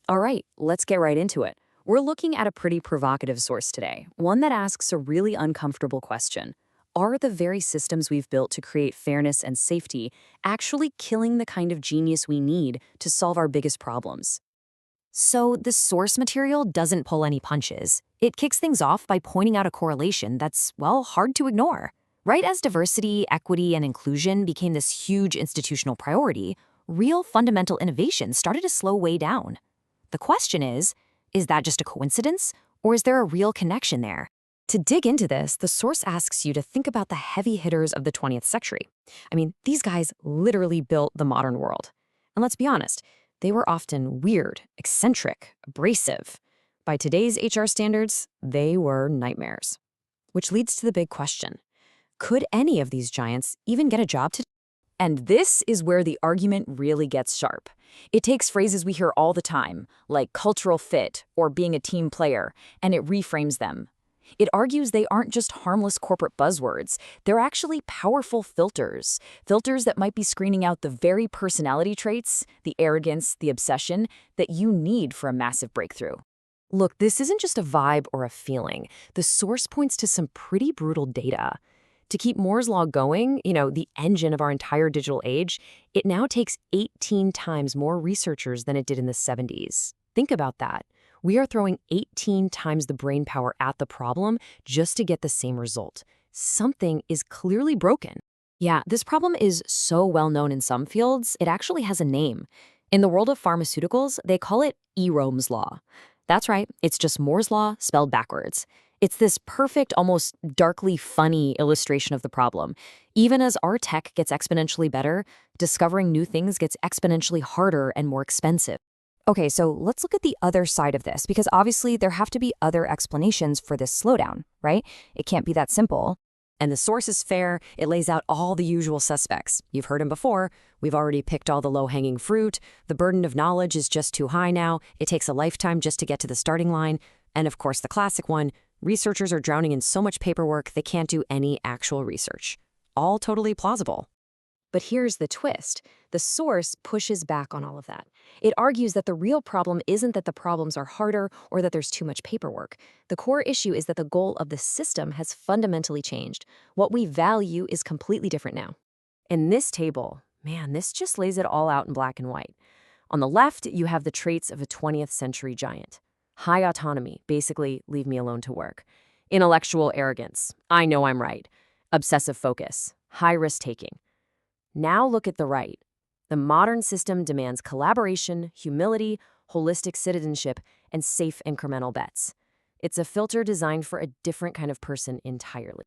All right, let's get right into it. We're looking at a pretty provocative source today, one that asks a really uncomfortable question. Are the very systems we've built to create fairness and safety actually killing the kind of genius we need to solve our biggest problems? So the source material doesn't pull any punches. It kicks things off by pointing out a correlation that's, well, hard to ignore. Right as diversity, equity, and inclusion became this huge institutional priority, real fundamental innovation started to slow way down. The question is that just a coincidence, or is there a real connection there? To dig into this, the source asks you to think about the heavy hitters of the 20th century. I mean, these guys literally built the modern world. And let's be honest, they were often weird, eccentric, abrasive. By today's HR standards, they were nightmares. Which leads to the big question. Could any of these giants even get a job today? And this is where the argument really gets sharp. It takes phrases we hear all the time, like cultural fit or being a team player, and it reframes them. It argues they aren't just harmless corporate buzzwords, they're actually powerful filters. Filters that might be screening out the very personality traits, the arrogance, the obsession, that you need for a massive breakthrough. Look, this isn't just a vibe or a feeling. The source points to some pretty brutal data. To keep Moore's Law going, the engine of our entire digital age, it now takes 18 times more researchers than it did in the 70s. Think about that. We are throwing 18 times the brainpower at the problem just to get the same result. Something is clearly broken. Yeah, this problem is so well known in some fields, it actually has a name. In the world of pharmaceuticals, they call it Erome's Law. That's right, it's just Moore's Law spelled backwards. It's this perfect, almost darkly funny illustration of the problem. Even as our tech gets exponentially better, discovering new things gets exponentially harder and more expensive. Okay, so let's look at the other side of this, because obviously there have to be other explanations for this slowdown, right? It can't be that simple. And the source is fair. It lays out all the usual suspects. You've heard them before. We've already picked all the low-hanging fruit. The burden of knowledge is just too high now. It takes a lifetime just to get to the starting line. And of course, the classic one, researchers are drowning in so much paperwork they can't do any actual research. All totally plausible. But here's the twist. The source pushes back on all of that. It argues that the real problem isn't that the problems are harder or that there's too much paperwork. The core issue is that the goal of the system has fundamentally changed. What we value is completely different now. In this table, man, this just lays it all out in black and white. On the left, you have the traits of a 20th century giant. High autonomy, basically, leave me alone to work. Intellectual arrogance, I know I'm right. Obsessive focus, high risk-taking. Now look at the right. The modern system demands collaboration, humility, holistic citizenship, and safe incremental bets. It's a filter designed for a different kind of person entirely.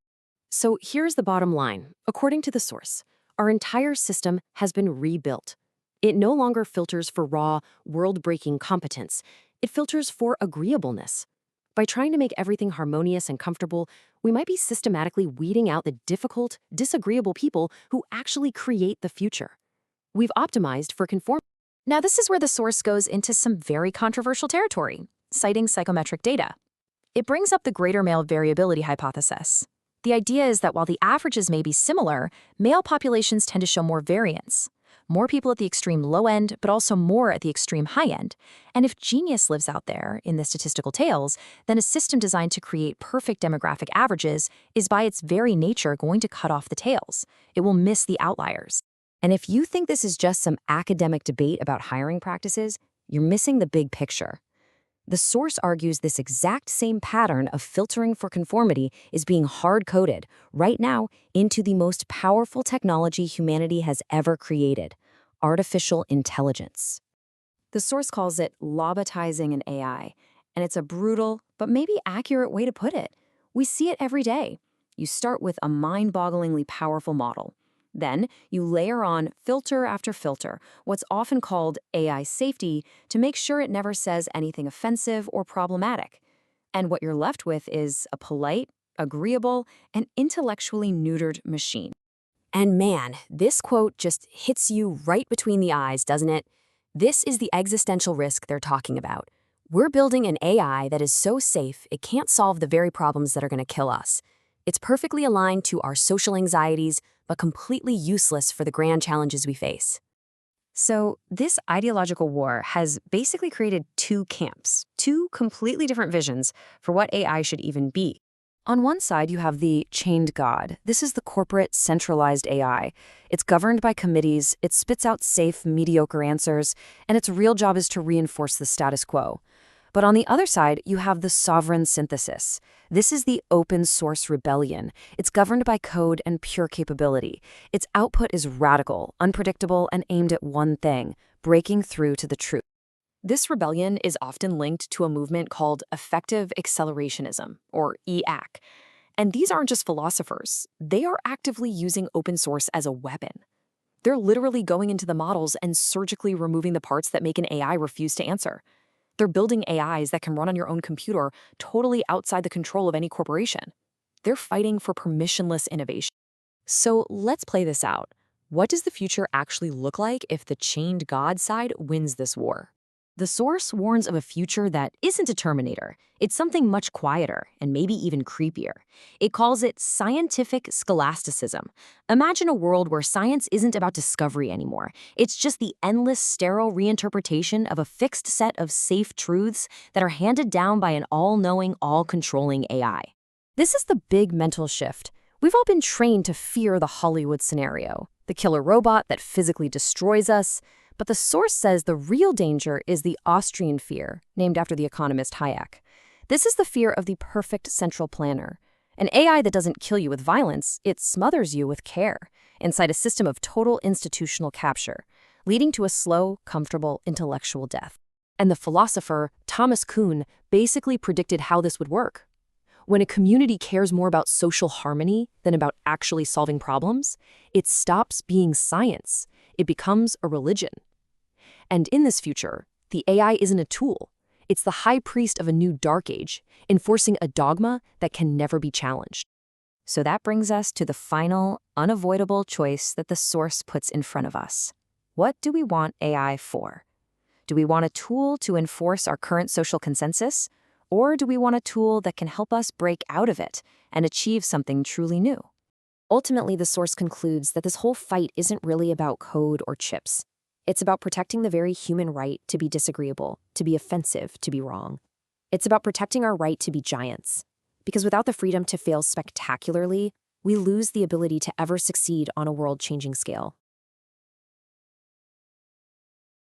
So here's the bottom line. According to the source, our entire system has been rebuilt. It no longer filters for raw, world-breaking competence. It filters for agreeableness. By trying to make everything harmonious and comfortable, we might be systematically weeding out the difficult, disagreeable people who actually create the future. We've optimized for conformity. Now, this is where the source goes into some very controversial territory, citing psychometric data. It brings up the greater male variability hypothesis. The idea is that while the averages may be similar, male populations tend to show more variance. More people at the extreme low end, but also more at the extreme high end. And if genius lives out there in the statistical tails, then a system designed to create perfect demographic averages is by its very nature going to cut off the tails. It will miss the outliers. And if you think this is just some academic debate about hiring practices, you're missing the big picture. The source argues this exact same pattern of filtering for conformity is being hard-coded right now into the most powerful technology humanity has ever created, artificial intelligence. The source calls it lobotomizing an AI, and it's a brutal but maybe accurate way to put it. We see it every day. You start with a mind-bogglingly powerful model. Then you layer on filter after filter, what's often called AI safety, to make sure it never says anything offensive or problematic. And what you're left with is a polite, agreeable, and intellectually neutered machine. And man, this quote just hits you right between the eyes, doesn't it? This is the existential risk they're talking about. We're building an AI that is so safe it can't solve the very problems that are going to kill us. It's perfectly aligned to our social anxieties, but completely useless for the grand challenges we face. So, this ideological war has basically created two camps, two completely different visions for what AI should even be. On one side, you have the chained god. This is the corporate, centralized AI. It's governed by committees, it spits out safe, mediocre answers, and its real job is to reinforce the status quo. But on the other side, you have the sovereign synthesis. This is the open source rebellion. It's governed by code and pure capability. Its output is radical, unpredictable, and aimed at one thing: breaking through to the truth. This rebellion is often linked to a movement called effective accelerationism, or EAC. And these aren't just philosophers. They are actively using open source as a weapon. They're literally going into the models and surgically removing the parts that make an AI refuse to answer. They're building AIs that can run on your own computer totally outside the control of any corporation. They're fighting for permissionless innovation. So let's play this out. What does the future actually look like if the chained God side wins this war? The source warns of a future that isn't a Terminator. It's something much quieter and maybe even creepier. It calls it scientific scholasticism. Imagine a world where science isn't about discovery anymore. It's just the endless, sterile reinterpretation of a fixed set of safe truths that are handed down by an all-knowing, all-controlling AI. This is the big mental shift. We've all been trained to fear the Hollywood scenario, the killer robot that physically destroys us. But the source says the real danger is the Austrian fear, named after the economist Hayek. This is the fear of the perfect central planner. An AI that doesn't kill you with violence, it smothers you with care, inside a system of total institutional capture, leading to a slow, comfortable, intellectual death. And the philosopher Thomas Kuhn basically predicted how this would work. When a community cares more about social harmony than about actually solving problems, it stops being science. It becomes a religion. And in this future, the AI isn't a tool. It's the high priest of a new dark age, enforcing a dogma that can never be challenged. So that brings us to the final, unavoidable choice that the source puts in front of us. What do we want AI for? Do we want a tool to enforce our current social consensus? Or do we want a tool that can help us break out of it and achieve something truly new? Ultimately, the source concludes that this whole fight isn't really about code or chips. It's about protecting the very human right to be disagreeable, to be offensive, to be wrong. It's about protecting our right to be giants. Because without the freedom to fail spectacularly, we lose the ability to ever succeed on a world-changing scale.